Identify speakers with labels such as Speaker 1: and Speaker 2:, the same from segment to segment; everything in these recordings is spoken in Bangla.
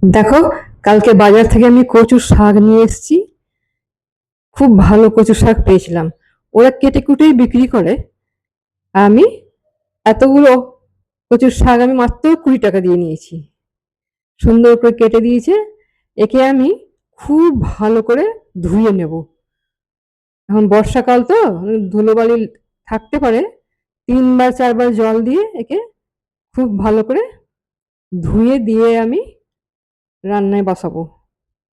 Speaker 1: দেখো, কালকে বাজার থেকে আমি কচুর শাক নিয়ে এসেছি। খুব ভালো কচুর শাক পেয়েছিলাম। ওরা কেটে কুটেই বিক্রি করে। আমি এতগুলো কচুর শাক আমি মাত্র 20 টাকা দিয়ে নিয়েছি। সুন্দর করে কেটে দিয়েছে। একে আমি খুব ভালো করে ধুয়ে নেব। এখন বর্ষাকাল তো, ধুলোবালি থাকতে পারে। 3 বার 4 বার জল দিয়ে একে খুব ভালো করে ধুয়ে দিয়ে আমি রান্নায় বসাবো।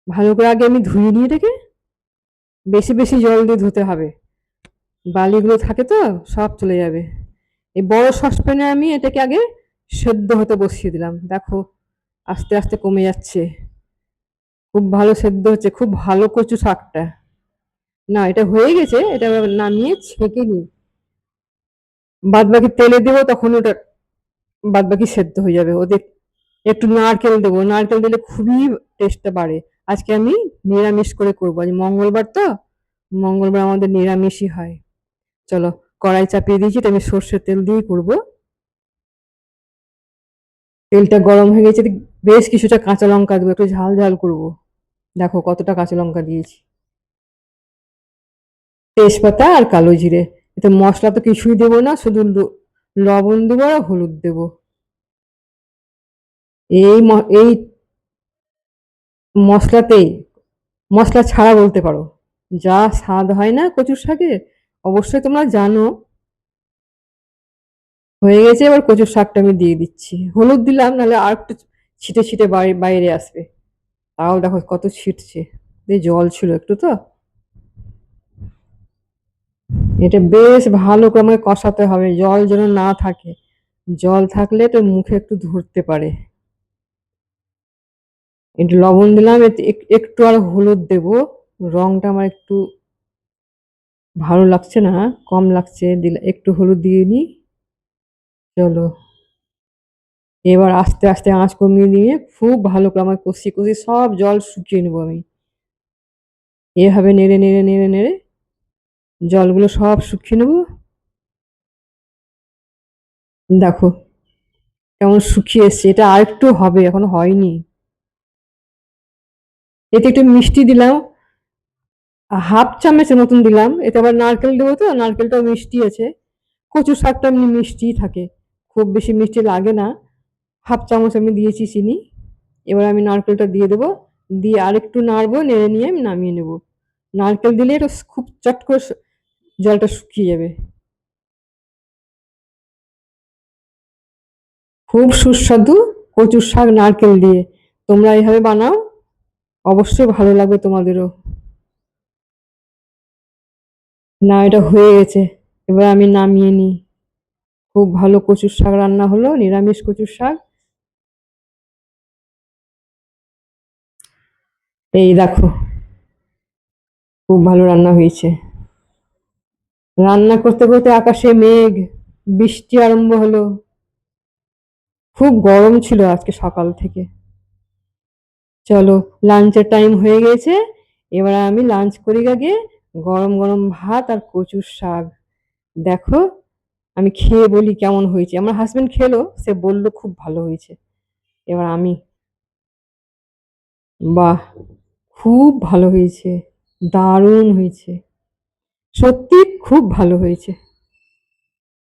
Speaker 1: ভালো করে আগে আমি ধুয়ে নিয়ে রেখে বেশি বেশি জল দিয়ে ধুতে হবে। বালিগুলো থাকে তো, সব চলে যাবে। এই বড় সসপ্যানে আমি এটাকে আগে সেদ্ধ হতে বসিয়ে দিলাম। দেখো, আস্তে আস্তে কমে যাচ্ছে। খুব ভালো সেদ্ধ হচ্ছে, খুব ভালো কচু শাকটা। না, এটা হয়ে গেছে। এটা এবার নামিয়ে ছেঁকে নিই। বাদ বাকি তেলে দেবো, তখন ওটা বাদ বাকি সেদ্ধ হয়ে যাবে। ওদের একটু নারকেল দেবো, নারকেল দিলে খুবই টেস্টটা বাড়ে। আজকে আমি নিরামিষ করে করবো, আজ মঙ্গলবার তো। মঙ্গলবার আমাদের নিরামিষই হয়। চলো, কড়াই চাপিয়ে দিয়েছি, এটা আমি সর্ষের তেল দিয়েই করবো। তেলটা গরম হয়ে গেছে, বেশ কিছুটা কাঁচা লঙ্কা দেবো, একটু ঝাল ঝাল করবো। দেখো কতটা কাঁচা লঙ্কা দিয়েছি। তেজপাতা আর কালো জিরে। এতে মশলা তো কিছুই দেবো না, শুধু লবণ দেবো আর হলুদ দেবো। এই মশলাতেই, মশলা ছাড়া বলতে পারো, যা স্বাদ হয় না কচুর শাকে। অবশ্যই তোমরা জানো। হয়ে গেছে, এবার কচুর শাকটা আমি দিয়ে দিচ্ছি। হলুদ দিলাম, নাহলে আর একটু ছিটে ছিটে বাইরে আসবে। তাও দেখো কত ছিটছে। জল ছিল একটু তো। এটা বেশ ভালো করে আমাকে কষাতে হবে, জল যেন না থাকে। জল থাকলে তো মুখে একটু ধরতে পারে। একটু লবণ দিলাম, একটু আর হলুদ দেব। রংটা আমার একটু ভালো লাগছে না, কম লাগছে, দিলে একটু হলুদ দিয়ে নিই। চলো, এবার আস্তে আস্তে আঁচ কমিয়ে দিয়ে খুব ভালো করে আমার কষি কষি সব জল শুকিয়ে নেবো আমি। এভাবে নেড়ে নেড়ে নেড়ে নেড়ে জলগুলো সব শুকিয়ে নেবো। দেখো কেমন শুকিয়ে এসছে, এটা আর একটু হবে, এখনো হয়নি। এতে একটু মিষ্টি দিলাম, হাফ চামচের মতন দিলাম। এতে আবার নারকেল দেবো তো, নারকেলটাও মিষ্টি আছে। কচু শাকটা এমনি মিষ্টিই থাকে, খুব বেশি মিষ্টি লাগে না। হাফ চামচ আমি দিয়েছি চিনি। এবার আমি নারকেলটা দিয়ে দেবো, দিয়ে আরেকটু নাড়বো, নেড়ে নিয়ে আমি নামিয়ে নেবো। নারকেল দিলে এটা খুব চট করে জলটা শুকিয়ে যাবে। খুব সুস্বাদু কচুর শাক নারকেল দিয়ে। তোমরা এইভাবে বানাও, অবশ্যই ভালো লাগবে তোমাদেরও। না, এটা হয়ে গেছে, এবার আমি নামিয়ে নিই। খুব ভালো কচুর শাক রান্না হলো, নিরামিষ কচুর শাক। এই দেখো, খুব ভালো রান্না হয়েছে। রান্না করতে করতে আকাশে মেঘ, বৃষ্টি আরম্ভ হলো। খুব গরম ছিল আজকে সকাল থেকে। চলো, লাঞ্চের টাইম হয়ে গেছে। এবার আমি লাঞ্চ করি আগে। গরম গরম ভাত আর কচুর শাক। দেখো, আমি খেয়ে বলি কেমন হয়েছে। আমার হাজবেন্ড খেলো, সে বলল খুব ভালো হয়েছে। এবার আমি, বাহ, খুব ভালো হয়েছে, দারুণ হয়েছে, সত্যি খুব ভালো হয়েছে।